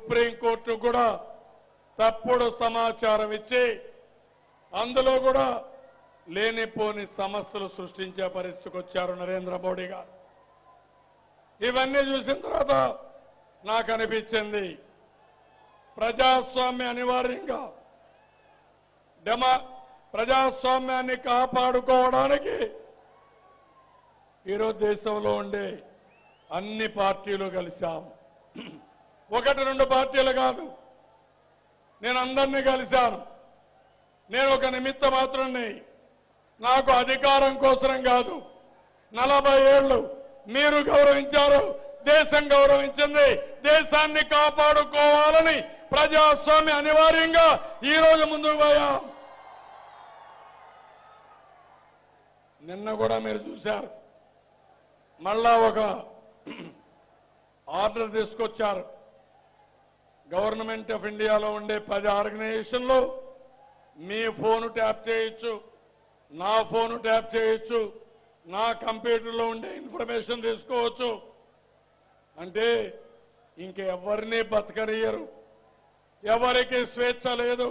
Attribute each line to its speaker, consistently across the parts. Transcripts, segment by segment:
Speaker 1: Supreme court కూడా తప్పుడు సమాచారం ఇచ్చి అందులో కూడా లేనిపోని సమస్యలు సృష్టించే పరిస్థితికి వచ్చారు నరేంద్ర మోడీ గారు. ఇవన్నీ చూసిన తర్వాత నాకు అనిపించింది ప్రజాస్వామ్య అనివార్యంగా ప్రజాస్వామ్యాన్ని కాపాడుకోవడానికి ఈరోజు దేశంలో ఉండే అన్ని పార్టీలు కలిశాం. ఒకటి రెండు పార్టీలు కాదు, నేను అందరినీ కలిశాను. నేను ఒక నిమిత్త మాత్రాన్ని, నాకు అధికారం కోసం కాదు. 40 ఏళ్లు మీరు గౌరవించారు, దేశం గౌరవించింది. దేశాన్ని కాపాడుకోవాలని ప్రజాస్వామ్య అనివార్యంగా ఈ రోజు ముందుకు పోయాం. నిన్న కూడా మీరు చూశారు, మళ్ళా ఒక ఆర్డర్ తీసుకొచ్చారు. గవర్నమెంట్ ఆఫ్ ఇండియాలో ఉండే 10 ఆర్గనైజేషన్లు మీ ఫోన్ ట్యాప్ చేయొచ్చు, నా ఫోన్ ట్యాప్ చేయొచ్చు, నా కంప్యూటర్లో ఉండే ఇన్ఫర్మేషన్ తీసుకోవచ్చు. అంటే ఇంకెవరిని బతకనియరు, ఎవరికి స్వేచ్ఛ లేదు,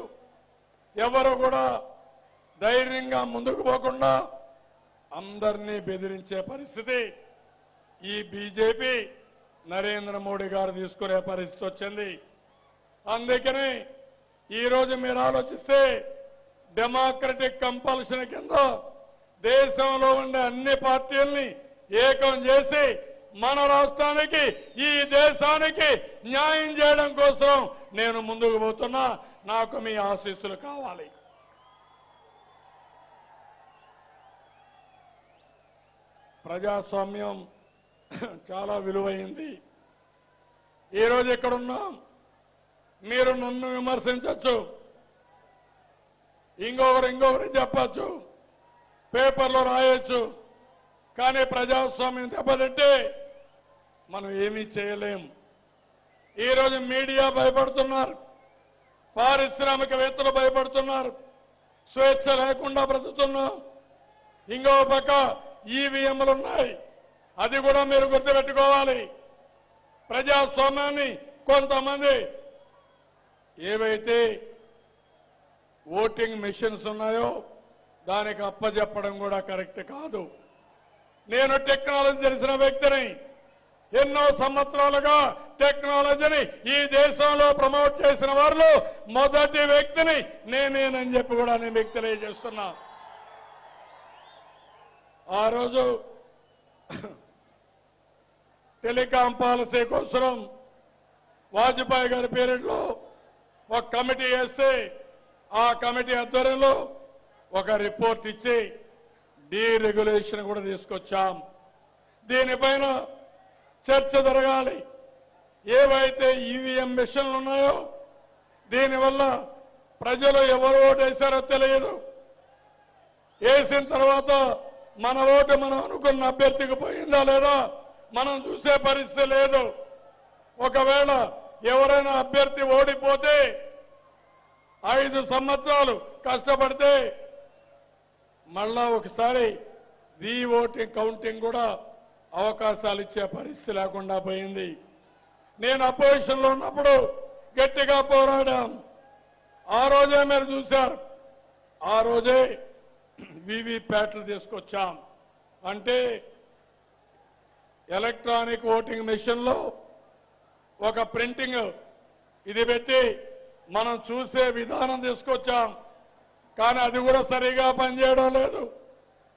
Speaker 1: ఎవరు కూడా ధైర్యంగా ముందుకు పోకుండా అందరినీ బెదిరించే పరిస్థితి ఈ బీజేపీ నరేంద్ర మోడీ గారు తీసుకునే పరిస్థితి వచ్చింది. అందుకని ఈరోజు మీరు ఆలోచిస్తే డెమోక్రటిక్ కంపల్షన్ కింద దేశంలో ఉండే అన్ని పార్టీల్ని ఏకం చేసి మన రాష్ట్రానికి, ఈ దేశానికి న్యాయం చేయడం కోసం నేను ముందుకు పోతున్నా. నాకు మీ ఆశీస్సులు కావాలి. ప్రజాస్వామ్యం చాలా విలువైంది. ఈరోజు ఎక్కడున్నాం, మీరు నన్ను విమర్శించవచ్చు, ఇంకొకరు చెప్పచ్చు, పేపర్లో రాయొచ్చు. కానీ ప్రజాస్వామ్యం దెబ్బతింటే మనం ఏమీ చేయలేం. ఈరోజు మీడియా భయపడుతున్నారు, పారిశ్రామికవేత్తలు భయపడుతున్నారు, స్వేచ్ఛ లేకుండా బ్రతుకుతున్నాం. ఇంకో పక్క ఈవీఎంలు ఉన్నాయి, అది కూడా మీరు గుర్తుపెట్టుకోవాలి. ప్రజాస్వామ్యాన్ని కొంతమంది ఏవైతే ఓటింగ్ మెషిన్స్ ఉన్నాయో దానికి అప్పచెప్పడం కూడా కరెక్ట్ కాదు. నేను టెక్నాలజీ తెలిసిన వ్యక్తిని, ఎన్నో సంవత్సరాలుగా టెక్నాలజీని ఈ దేశంలో ప్రమోట్ చేసిన వారిలో మొదటి వ్యక్తిని నేనేనని చెప్పి కూడా నేను మీకు తెలియజేస్తున్నా. ఆ రోజు టెలికాం పాలసీ కోసం వాజ్పేయి గారి పీరియడ్లో ఒక కమిటీ వేస్తే ఆ కమిటీ ఆధ్వర్యంలో ఒక రిపోర్ట్ ఇచ్చి డీరెగ్యులేషన్ కూడా తీసుకొచ్చాం. దీనిపైన చర్చ జరగాలి. ఏవైతే ఈవీఎం మిషన్లు ఉన్నాయో దీనివల్ల ప్రజలు ఎవరు ఓటు వేశారో తెలియదు. వేసిన తర్వాత మన ఓటు మనం అనుకున్న అభ్యర్థికి పోయిందా లేదా మనం చూసే పరిస్థితి లేదు. ఒకవేళ ఎవరైనా అభ్యర్థి ఓడిపోతే 5 సంవత్సరాలు కష్టపడితే మళ్ళా ఒకసారి రీ ఓటింగ్ కౌంటింగ్ కూడా అవకాశాలు ఇచ్చే పరిస్థితి లేకుండా పోయింది. నేను అపోజిషన్ లో ఉన్నప్పుడు గట్టిగా పోరాడాం. ఆ రోజే మీరు చూశారు, ఆ రోజే వీవీప్యాట్లు తీసుకొచ్చాం. అంటే ఎలక్ట్రానిక్ ఓటింగ్ మెషిన్ లో ఒక ప్రింటింగ్ ఇది పెట్టి మనం చూసే విధానం తీసుకొచ్చాం. కానీ అది కూడా సరిగా పనిచేయడం లేదు,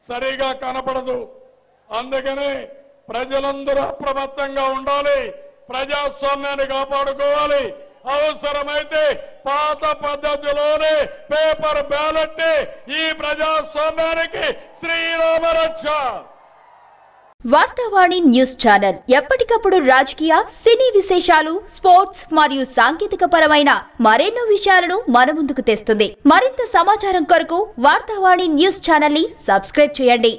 Speaker 1: సరిగా కనపడదు. అందుకనే ప్రజలందరూ అప్రమత్తంగా ఉండాలి, ప్రజాస్వామ్యాన్ని కాపాడుకోవాలి. అవసరమైతే పాత పద్ధతిలోనే పేపర్ బ్యాలెట్ ఈ ప్రజాస్వామ్యానికి శ్రీరామ రక్ష.
Speaker 2: వార్తావాణి న్యూస్ ఛానల్ ఎప్పటికప్పుడు రాజకీయ, సినీ విశేషాలు, స్పోర్ట్స్ మరియు సాంకేతిక పరమైన మరెన్నో విషయాలను మన ముందుకు తెస్తుంది. మరింత సమాచారం కొరకు వార్తావాణి న్యూస్ ఛానల్ ని సబ్స్క్రైబ్ చేయండి.